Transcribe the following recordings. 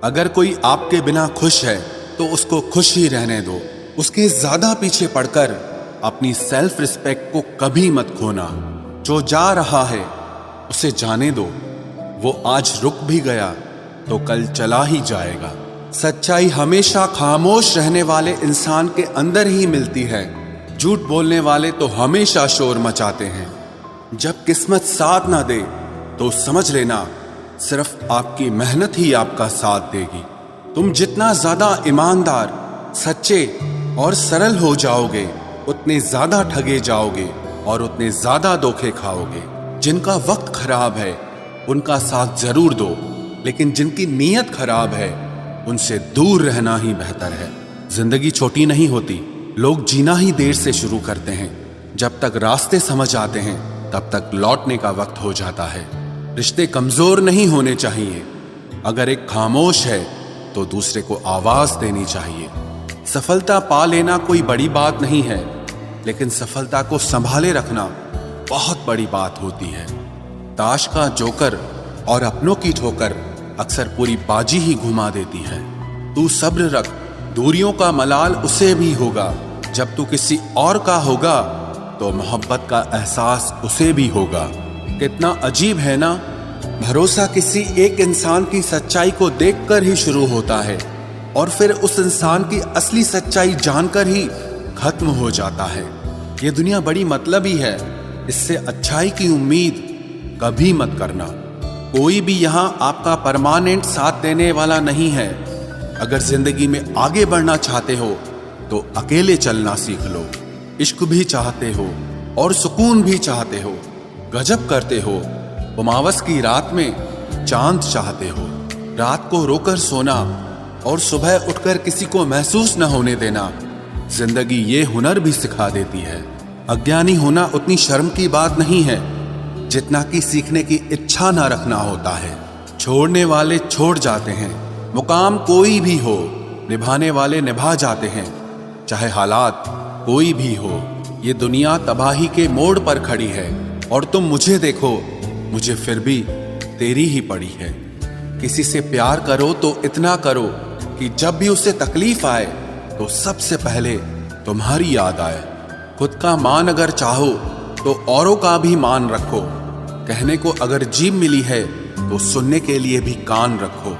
अगर कोई आपके बिना खुश है तो उसको खुश ही रहने दो। उसके ज्यादा पीछे पड़कर अपनी सेल्फ रिस्पेक्ट को कभी मत खोना। जो जा रहा है उसे जाने दो। वो आज रुक भी गया तो कल चला ही जाएगा। सच्चाई हमेशा खामोश रहने वाले इंसान के अंदर ही मिलती है। झूठ बोलने वाले तो हमेशा शोर मचाते हैं। जब किस्मत साथ ना दे तो समझ लेना सिर्फ आपकी मेहनत ही आपका साथ देगी। तुम जितना ज्यादा ईमानदार, सच्चे और सरल हो जाओगे उतने ज्यादा ठगे जाओगे और उतने ज्यादा धोखे खाओगे। जिनका वक्त खराब है उनका साथ जरूर दो, लेकिन जिनकी नीयत खराब है उनसे दूर रहना ही बेहतर है। जिंदगी छोटी नहीं होती, लोग जीना ही देर से शुरू करते हैं। जब तक रास्ते समझ आते हैं तब तक लौटने का वक्त हो जाता है। रिश्ते कमजोर नहीं होने चाहिए। अगर एक खामोश है तो दूसरे को आवाज देनी चाहिए। सफलता पा लेना कोई बड़ी बात नहीं है, लेकिन सफलता को संभाले रखना बहुत बड़ी बात होती है। ताश का जोकर और अपनों की ठोकर अक्सर पूरी बाजी ही घुमा देती है। तू सब्र रख, दूरियों का मलाल उसे भी होगा। जब तू किसी और का होगा तो मोहब्बत का एहसास उसे भी होगा। कितना अजीब है ना, भरोसा किसी एक इंसान की सच्चाई को देखकर ही शुरू होता है और फिर उस इंसान की असली सच्चाई जानकर ही खत्म हो जाता है। ये दुनिया बड़ी मतलबी है, इससे अच्छाई की उम्मीद कभी मत करना। कोई भी यहाँ आपका परमानेंट साथ देने वाला नहीं है। अगर जिंदगी में आगे बढ़ना चाहते हो तो अकेले चलना सीख लो। इश्क भी चाहते हो और सुकून भी चाहते हो, गजब करते हो। उमावस की रात में चांद चाहते हो। रात को रोकर सोना और सुबह उठकर किसी को महसूस न होने देना, जिंदगी ये हुनर भी सिखा देती है। अज्ञानी होना उतनी शर्म की बात नहीं है जितना कि सीखने की इच्छा न रखना होता है। छोड़ने वाले छोड़ जाते हैं, मुकाम कोई भी हो, निभाने वाले निभा जाते हैं। चाहे हालात कोई भी हो, ये दुनिया तबाही के मोड़ पर खड़ी है और तुम मुझे देखो, मुझे फिर भी तेरी ही पड़ी है। किसी से प्यार करो तो इतना करो कि जब भी उसे तकलीफ आए तो सबसे पहले तुम्हारी याद आए। खुद का मान अगर चाहो तो औरों का भी मान रखो। कहने को अगर जीभ मिली है तो सुनने के लिए भी कान रखो।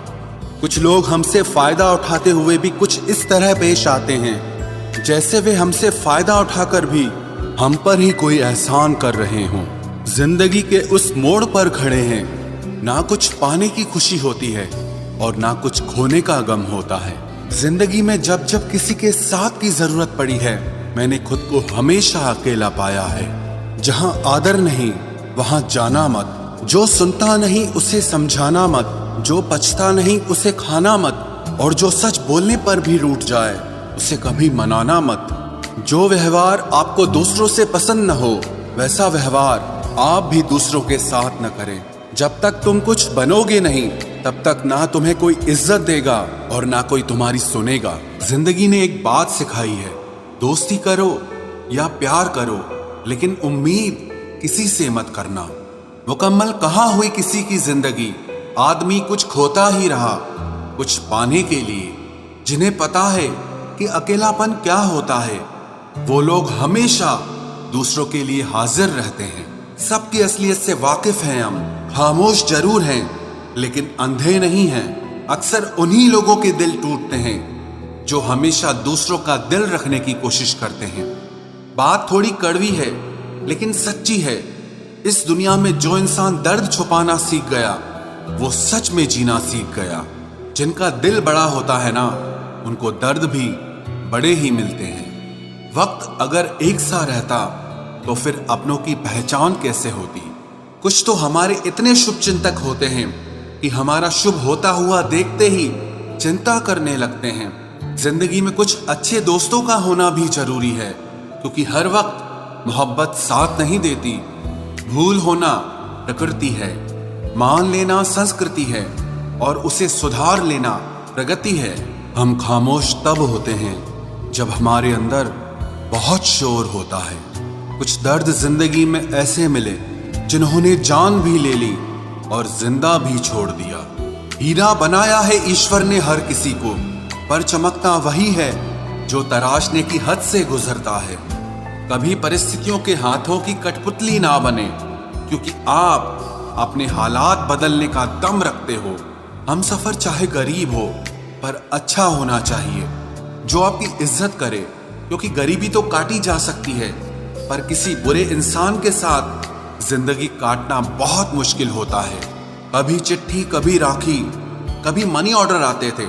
कुछ लोग हमसे फायदा उठाते हुए भी कुछ इस तरह पेश आते हैं जैसे वे हमसे फायदा उठाकर भी हम पर ही कोई एहसान कर रहे हों। जिंदगी के उस मोड़ पर खड़े हैं, ना कुछ पाने की खुशी होती है और ना कुछ खोने का गम होता है। जिंदगी में जब जब किसी के साथ की जरूरत पड़ी है, मैंने खुद को हमेशा अकेला पाया है। जहां आदर नहीं वहां जाना मत। जो सुनता नहीं उसे समझाना मत। जो पछता नहीं उसे खाना मत। और जो सच बोलने पर भी रूठ जाए उसे कभी मनाना मत। जो व्यवहार आपको दूसरों से पसंद न हो वैसा व्यवहार आप भी दूसरों के साथ न करें। जब तक तुम कुछ बनोगे नहीं तब तक ना तुम्हें कोई इज्जत देगा और ना कोई तुम्हारी सुनेगा। जिंदगी ने एक बात सिखाई है, दोस्ती करो या प्यार करो, लेकिन उम्मीद किसी से मत करना। मुकम्मल कहाँ हुई किसी की जिंदगी, आदमी कुछ खोता ही रहा कुछ पाने के लिए। जिन्हें पता है कि अकेलापन क्या होता है, वो लोग हमेशा दूसरों के लिए हाजिर रहते हैं। सबकी असलियत से वाकिफ हैं हम, खामोश जरूर हैं लेकिन अंधे नहीं हैं। अक्सर उन्हीं लोगों के दिल टूटते हैं जो हमेशा दूसरों का दिल रखने की कोशिश करते हैं। बात थोड़ी कड़वी है लेकिन सच्ची है। इस दुनिया में जो इंसान दर्द छुपाना सीख गया वो सच में जीना सीख गया। जिनका दिल बड़ा होता है ना, उनको दर्द भी बड़े ही मिलते हैं। वक्त अगर एक सा रहता तो फिर अपनों की पहचान कैसे होती। कुछ तो हमारे इतने शुभ चिंतक होते हैं कि हमारा शुभ होता हुआ देखते ही चिंता करने लगते हैं। जिंदगी में कुछ अच्छे दोस्तों का होना भी जरूरी है, क्योंकि हर वक्त मोहब्बत साथ नहीं देती। भूल होना प्रकृति है, मान लेना संस्कृति है और उसे सुधार लेना प्रगति है। हम खामोश तब होते हैं जब हमारे अंदर बहुत शोर होता है। कुछ दर्द जिंदगी में ऐसे मिले जिन्होंने जान भी ले ली और जिंदा भी छोड़ दिया। हीरा बनाया है ईश्वर ने हर किसी को, पर चमकता वही है जो तराशने की हद से गुजरता है। कभी परिस्थितियों के हाथों की कठपुतली ना बने, क्योंकि आप अपने हालात बदलने का दम रखते हो। हम सफर चाहे गरीब हो, पर अच्छा होना चाहिए, जो आपकी इज्जत करे, क्योंकि गरीबी तो काटी जा सकती है, पर किसी बुरे इंसान के साथ जिंदगी काटना बहुत मुश्किल होता है। कभी चिट्ठी, कभी राखी, कभी मनी ऑर्डर आते थे।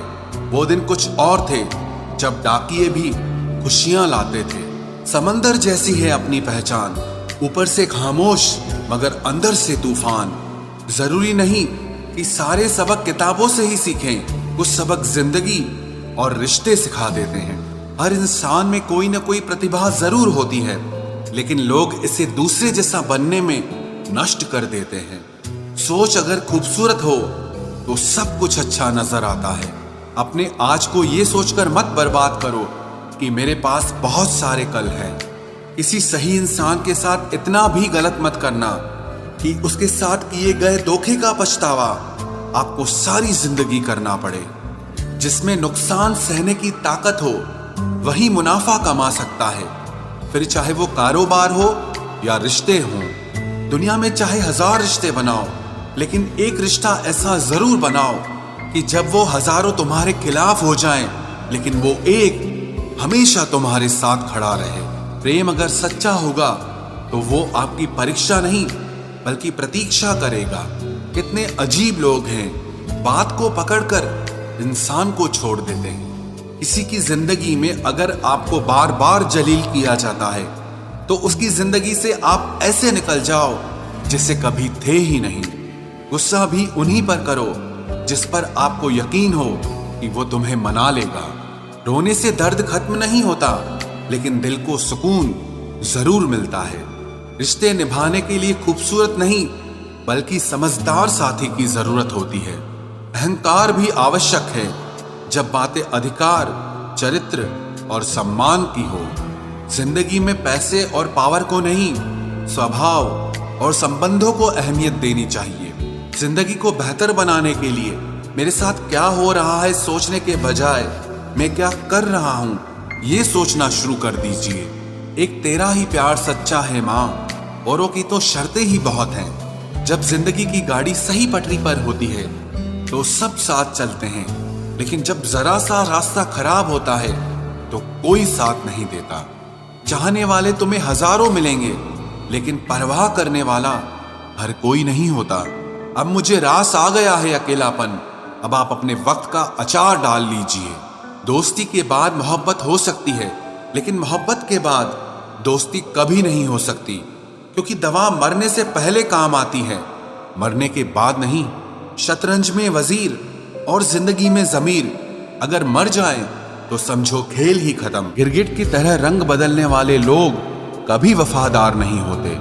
वो दिन कुछ और थे जब डाकिये भी खुशियां लाते थे। समंदर जैसी है अपनी पहचान, ऊपर से खामोश मगर अंदर से तूफान। जरूरी नहीं कि सारे सबक किताबों से ही सीखें, कुछ सबक जिंदगी और रिश्ते सिखा देते हैं। हर इंसान में कोई ना कोई प्रतिभा जरूर होती है, लेकिन लोग इसे दूसरे जैसा बनने में नष्ट कर देते हैं। सोच अगर खूबसूरत हो तो सब कुछ अच्छा नजर आता है। अपने आज को ये सोचकर मत बर्बाद करो कि मेरे पास बहुत सारे कल हैं। किसी सही इंसान के साथ इतना भी गलत मत करना कि उसके साथ किए गए धोखे का पछतावा आपको सारी जिंदगी करना पड़े। जिसमें नुकसान सहने की ताकत हो वही मुनाफा कमा सकता है, फिर चाहे वो कारोबार हो या रिश्ते हों। दुनिया में चाहे 1000 रिश्ते बनाओ, लेकिन एक रिश्ता ऐसा जरूर बनाओ कि जब वो हजारों तुम्हारे खिलाफ हो जाएं, लेकिन वो एक हमेशा तुम्हारे साथ खड़ा रहे। प्रेम अगर सच्चा होगा तो वो आपकी परीक्षा नहीं बल्कि प्रतीक्षा करेगा। कितने अजीब लोग हैं, बात को पकड़कर इंसान को छोड़ देते हैं। किसी की जिंदगी में अगर आपको बार बार जलील किया जाता है तो उसकी जिंदगी से आप ऐसे निकल जाओ जिसे कभी थे ही नहीं। गुस्सा भी उन्हीं पर करो जिस पर आपको यकीन हो कि वो तुम्हें मना लेगा। रोने से दर्द खत्म नहीं होता, लेकिन दिल को सुकून जरूर मिलता है। रिश्ते निभाने के लिए खूबसूरत नहीं बल्कि समझदार साथी की जरूरत होती है। अहंकार भी आवश्यक है जब बातें अधिकार, चरित्र और सम्मान की हो। जिंदगी में पैसे और पावर को नहीं, स्वभाव और संबंधों को अहमियत देनी चाहिए। जिंदगी को बेहतर बनाने के लिए मेरे साथ क्या हो रहा है सोचने के बजाय मैं क्या कर रहा हूं ये सोचना शुरू कर दीजिए। एक तेरा ही प्यार सच्चा है मां, औरों की तो शर्तें ही बहुत हैं। जब जिंदगी की गाड़ी सही पटरी पर होती है तो सब साथ चलते हैं, लेकिन जब जरा सा रास्ता खराब होता है तो कोई साथ नहीं देता। चाहने वाले तुम्हें हजारों मिलेंगे, लेकिन परवाह करने वाला हर कोई नहीं होता। अब मुझे रास आ गया है अकेलापन, अब आप अपने वक्त का अचार डाल लीजिए। दोस्ती के बाद मोहब्बत हो सकती है, लेकिन मोहब्बत के बाद दोस्ती कभी नहीं हो सकती, क्योंकि दवा मरने से पहले काम आती है, मरने के बाद नहीं। शतरंज में वजीर और जिंदगी में जमीर अगर मर जाए तो समझो खेल ही खत्म। गिरगिट की तरह रंग बदलने वाले लोग कभी वफादार नहीं होते,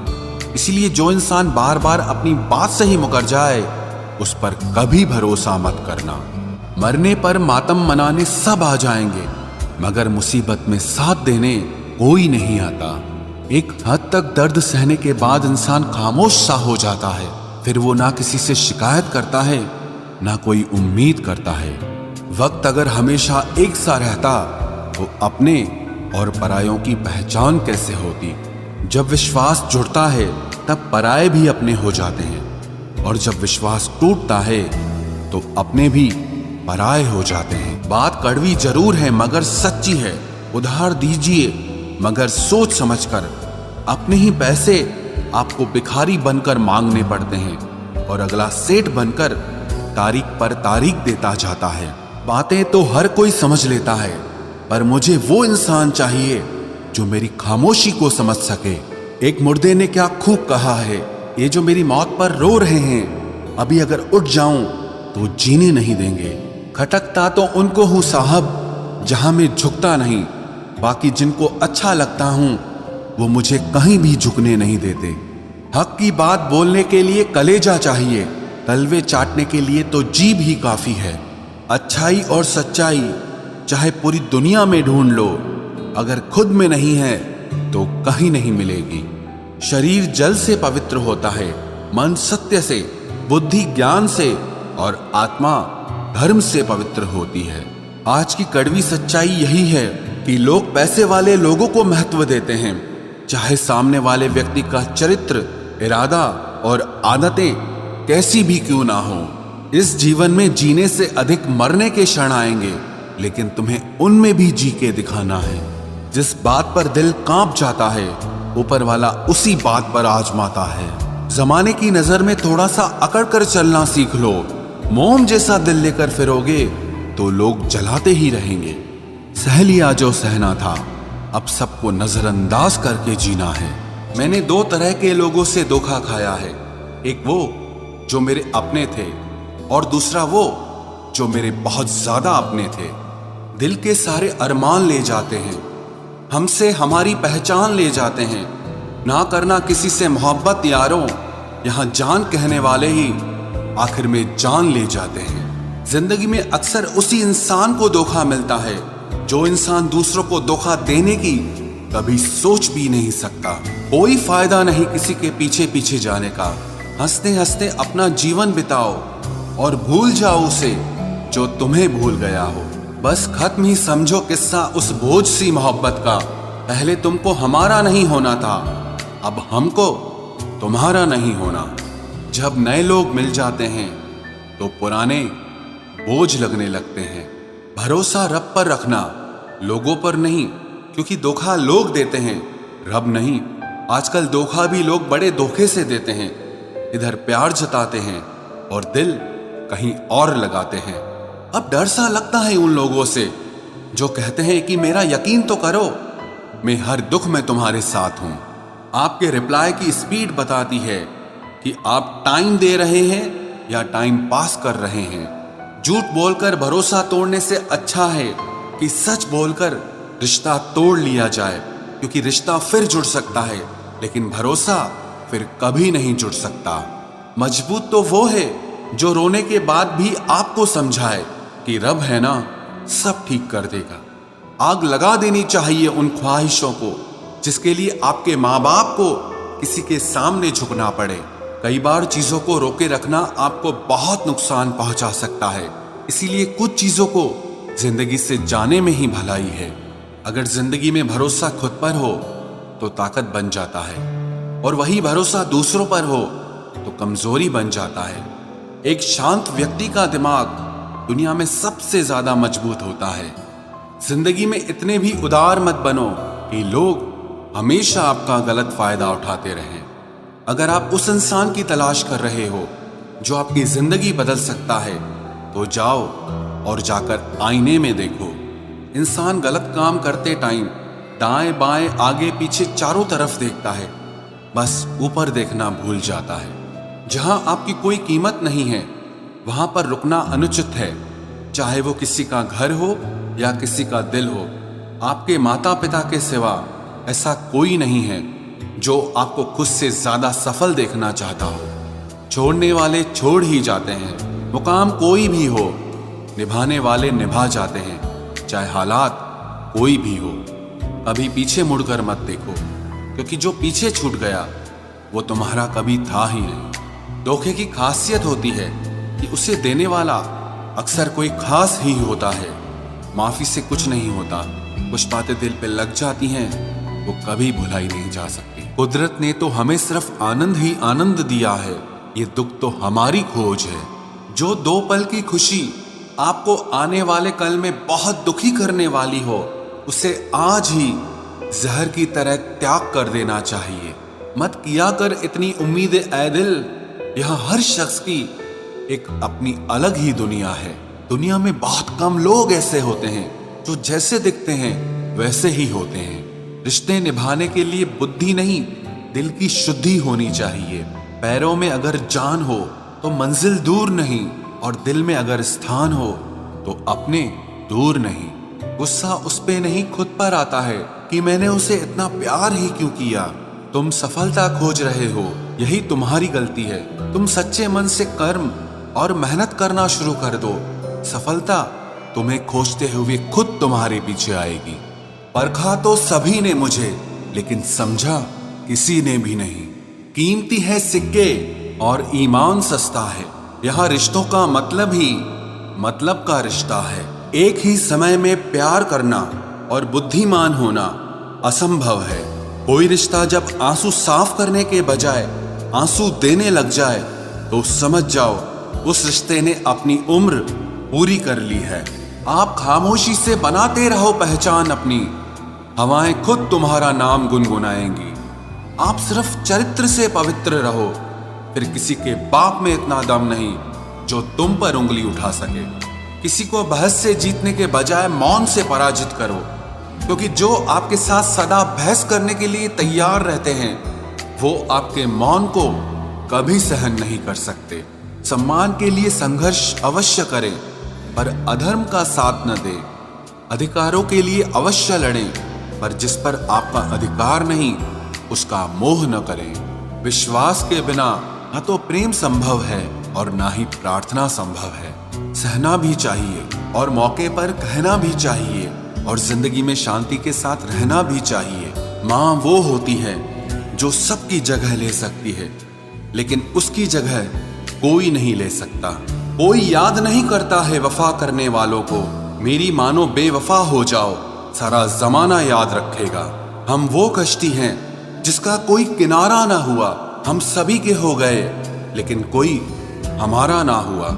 इसलिए जो इंसान बार बार अपनी बात से ही मुकर जाए उस पर कभी भरोसा मत करना। मरने पर मातम मनाने सब आ जाएंगे, मगर मुसीबत में साथ देने कोई नहीं आता। एक हद तक दर्द सहने के बाद इंसान खामोश सा हो जाता है, फिर वो ना किसी से शिकायत करता है ना कोई उम्मीद करता है। वक्त अगर हमेशा एक सा रहता तो अपने और परायों की पहचान कैसे होती। जब विश्वास जुड़ता है तब पराये भी अपने हो जाते हैं, और जब विश्वास टूटता है तो अपने भी पराये हो जाते हैं। बात कड़वी जरूर है मगर सच्ची है। उधार दीजिए मगर सोच समझकर। अपने ही पैसे आपको भिखारी बनकर मांगने पड़ते हैं, और अगला सेठ बनकर तारीख पर तारीख देता जाता है। बातें तो हर कोई समझ लेता है, पर मुझे वो इंसान चाहिए जो मेरी खामोशी को समझ सके। एक मुर्दे ने क्या खूब कहा है, ये जो मेरी मौत पर रो रहे हैं, अभी अगर उठ जाऊं तो जीने नहीं देंगे। खटकता तो उनको हूं साहब जहां मैं झुकता नहीं, बाकी जिनको अच्छा लगता हूं वो मुझे कहीं भी झुकने नहीं देते। हक की बात बोलने के लिए कलेजा चाहिए, तलवे चाटने के लिए तो जीभ ही काफी है। अच्छाई और सच्चाई चाहे पूरी दुनिया में ढूंढ लो, अगर खुद में नहीं है तो कहीं नहीं मिलेगी। शरीर जल से पवित्र होता है, मन सत्य से, बुद्धि ज्ञान से और आत्मा धर्म से पवित्र होती है। आज की कड़वी सच्चाई यही है कि लोग पैसे वाले लोगों को महत्व देते हैं, चाहे सामने वाले व्यक्ति का चरित्र, इरादा और आदतें कैसी भी क्यों ना हो। इस जीवन में जीने से अधिक मरने के क्षण आएंगे, लेकिन तुम्हें उनमें भी जी के दिखाना है। जिस बात पर दिल कांप जाता है, ऊपर वाला उसी बात पर आजमाता है। जमाने की नजर में थोड़ा सा अकड़ कर चलना सीख लो। मोम जैसा दिल लेकर फिरोगे तो लोग जलाते ही रहेंगे। सह लिया जो सहना था, अब सबको नजरअंदाज करके जीना है। मैंने दो तरह के लोगों से धोखा खाया है, एक वो जो मेरे अपने थे और दूसरा वो जो मेरे बहुत ज्यादा अपने थे। दिल के सारे अरमान ले जाते हैं, हमसे हमारी पहचान ले जाते हैं। ना करना किसी से मोहब्बत यारों, यहां जान कहने वाले ही आखिर में जान ले जाते हैं। जिंदगी में अक्सर उसी इंसान को धोखा मिलता है जो इंसान दूसरों को धोखा देने की कभी सोच भी नहीं सकता। कोई फायदा नहीं किसी के पीछे पीछे जाने का। हंसते हंसते अपना जीवन बिताओ और भूल जाओ उसे जो तुम्हें भूल गया हो। बस खत्म ही समझो किस्सा उस बोझ सी मोहब्बत का। पहले तुमको हमारा नहीं होना था, अब हमको तुम्हारा नहीं होना। जब नए लोग मिल जाते हैं तो पुराने बोझ लगने लगते हैं। भरोसा रब पर रखना, लोगों पर नहीं, क्योंकि धोखा लोग देते हैं, रब नहीं। आजकल धोखा भी लोग बड़े धोखे से देते हैं। इधर प्यार जताते हैं और दिल कहीं और लगाते हैं। अब डर सा लगता है उन लोगों से जो कहते हैं कि मेरा यकीन तो करो, मैं हर दुख में तुम्हारे साथ हूं। आपके रिप्लाई की स्पीड बताती है कि आप टाइम दे रहे हैं या टाइम पास कर रहे हैं। झूठ बोलकर भरोसा तोड़ने से अच्छा है कि सच बोलकर रिश्ता तोड़ लिया जाए, क्योंकि रिश्ता फिर जुड़ सकता है लेकिन भरोसा फिर कभी नहीं जुड़ सकता। मजबूत तो वो है जो रोने के बाद भी आपको समझाए कि रब है ना, सब ठीक कर देगा। आग लगा देनी चाहिए उन ख्वाहिशों को जिसके लिए आपके माँ बाप को किसी के सामने झुकना पड़े। कई बार चीजों को रोके रखना आपको बहुत नुकसान पहुंचा सकता है, इसीलिए कुछ चीजों को जिंदगी से जाने में ही भलाई है। अगर जिंदगी में भरोसा खुद पर हो तो ताकत बन जाता है, और वही भरोसा दूसरों पर हो तो कमजोरी बन जाता है। एक शांत व्यक्ति का दिमाग दुनिया में सबसे ज्यादा मजबूत होता है। जिंदगी में इतने भी उदार मत बनो कि लोग हमेशा आपका गलत फायदा उठाते रहें। अगर आप उस इंसान की तलाश कर रहे हो जो आपकी जिंदगी बदल सकता है तो जाओ और जाकर आईने में देखो। इंसान गलत काम करते टाइम दाएं बाएं आगे पीछे चारों तरफ देखता है, बस ऊपर देखना भूल जाता है। जहां आपकी कोई कीमत नहीं है वहां पर रुकना अनुचित है, चाहे वो किसी का घर हो या किसी का दिल हो। आपके माता पिता के सिवा ऐसा कोई नहीं है जो आपको खुद से ज्यादा सफल देखना चाहता हो। छोड़ने वाले छोड़ ही जाते हैं, मुकाम कोई भी हो, निभाने वाले निभा जाते हैं, चाहे हालात कोई भी हो। कभी पीछे मुड़कर मत देखो, क्योंकि जो पीछे छूट गया वो तुम्हारा कभी था ही नहीं। धोखे की खासियत होती है कि उसे देने वाला अक्सर कोई खास ही होता है। माफी से कुछ नहीं होता, कुछ बातें दिल पे लग जाती हैं, वो कभी भुलाई नहीं जा सकती। कुदरत ने तो हमें सिर्फ आनंद ही आनंद दिया है, ये दुख तो हमारी खोज है। जो 2 पल की खुशी आपको आने वाले कल में बहुत दुखी करने वाली हो, उसे आज ही जहर की तरह त्याग कर देना चाहिए। मत किया कर इतनी उम्मीदें ऐ दिल, यहाँ हर शख्स की एक अपनी अलग ही दुनिया है। दुनिया में बहुत कम लोग ऐसे होते हैं जो जैसे दिखते हैं वैसे ही होते हैं। रिश्ते निभाने के लिए बुद्धि नहीं, दिल की शुद्धि होनी चाहिए। पैरों में अगर जान हो तो मंजिल दूर नहीं, और दिल में अगर स्थान हो तो अपने दूर नहीं। गुस्सा उस पे नहीं खुद पर आता है कि मैंने उसे इतना प्यार ही क्यों किया। तुम सफलता खोज रहे हो, यही तुम्हारी गलती है। तुम सच्चे मन से कर्म और मेहनत करना शुरू कर दो, सफलता तुम्हें खोजते हुए खुद तुम्हारे पीछे आएगी। परखा तो सभी ने मुझे, लेकिन समझा किसी ने भी नहीं। कीमती है सिक्के और ईमान सस्ता है, यहाँ रिश्तों का मतलब ही मतलब का रिश्ता है। एक ही समय में प्यार करना और बुद्धिमान होना असंभव है। कोई रिश्ता जब आंसू साफ करने के बजाय आंसू देने लग जाए तो समझ जाओ उस रिश्ते ने अपनी उम्र पूरी कर ली है। आप खामोशी से बनाते रहो पहचान अपनी, हवाएं खुद तुम्हारा नाम गुनगुनाएंगी। आप सिर्फ चरित्र से पवित्र रहो, फिर किसी के बाप में इतना दम नहीं जो तुम पर उंगली उठा सके। किसी को बहस से जीतने के बजाय मौन से पराजित करो, क्योंकि जो आपके साथ सदा बहस करने के लिए तैयार रहते हैं वो आपके मौन को कभी सहन नहीं कर सकते। सम्मान के लिए संघर्ष अवश्य करें, पर अधर्म का साथ न दें। अधिकारों के लिए अवश्य लड़ें, पर जिस पर आपका अधिकार नहीं उसका मोह न करें। विश्वास के बिना न तो प्रेम संभव है और ना ही प्रार्थना संभव है। सहना भी चाहिए और मौके पर कहना भी चाहिए, और जिंदगी में शांति के साथ रहना भी चाहिए। माँ वो होती है जो सबकी जगह ले सकती है, लेकिन उसकी जगह कोई नहीं ले सकता। कोई याद नहीं करता है वफा करने वालों को। मेरी मानो बेवफा हो जाओ, सारा जमाना याद रखेगा। हम वो कश्ती हैं जिसका कोई किनारा ना हुआ। हम सभी के हो गए लेकिन कोई हमारा ना हुआ।